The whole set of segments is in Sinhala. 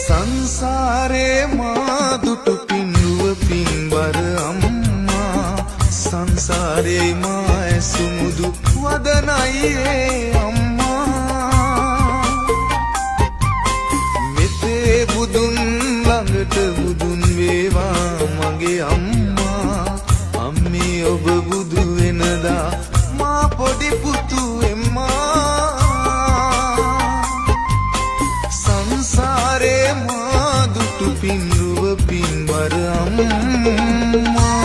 සංසාරේ මා දුටු පින්නුව පින්බර අම්මා සංසාරේ මා ඇසුමුදු වදනයි අම්මා මෙතේ බුදුන් ළඟට බුදුන් වේවා මගේ අම්මා අම්මේ ඔබ බුදු වෙනදා මා පොඩි පුතු එම්මා සංසාරේ මා දුටු පින්නුව පින්බර අම්මා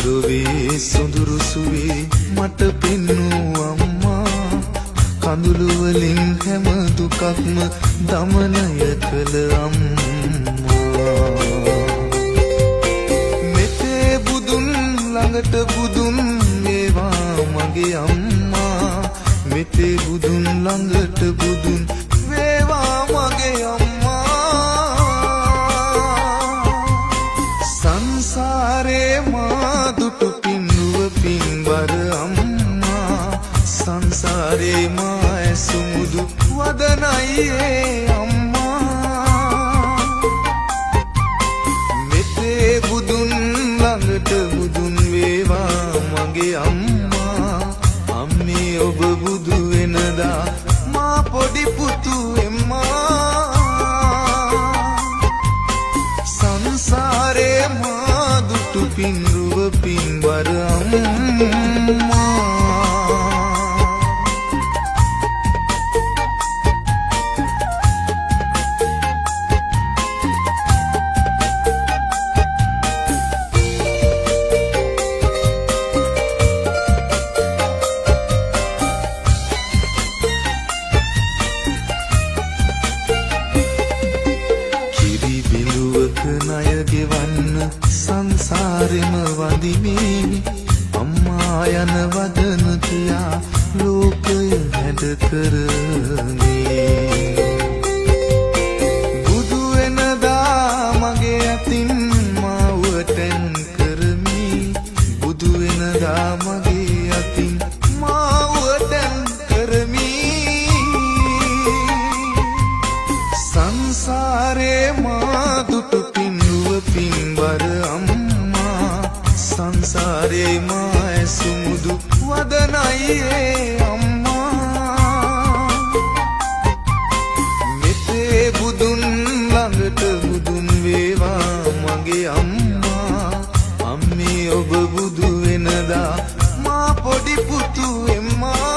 ලොවේ සොඳුරු සුවේ මට පෙන්නූ අම්මා කඳුළු වලින් හැම දුකක්ම දමනය කළ අම්මා මෙතේ බුදුන් ළඟට බුදුන් වේවා මගේ අම්මා මෙතේ බුදුන් ළඟට බුදුන් වේවා මගේ අම්මා සංසාරේ මා දුටු පින්නුව පින්බර අම්මා සංසාරේ මා ඇසුමුදු වදනයි අම්මා මෙතේ බුදුන් ළඟට බුදුන් වේවා මගේ අම්මා අම්මේ ඔබ බුදු වෙනදා මා පොඩි පුතු එම්මා සංසාරේ මා දුටු පින්රුව පින්බර අම්මා ණය ගෙවන්න සංසාරෙම වඳිමිනි අම්මා යන වදන කියා ලෝකය හැඩ කරමි බුදු වෙනදා මගේ අතින් මාවටෙන් කරමි බුදු වෙනදා මගේ අතින් මාවටෙන් කරමි සංසාරේ මා දුටු පින්බර අම්මා සංසාරේ මා ඇසුමුදු වදනයි අම්මා මෙතේ බුදුන් ළඟට බුදුන් වේවා මගේ අම්මා අම්මේ ඔබ බුදු වෙනදා මා පොඩි පුතු එම්මා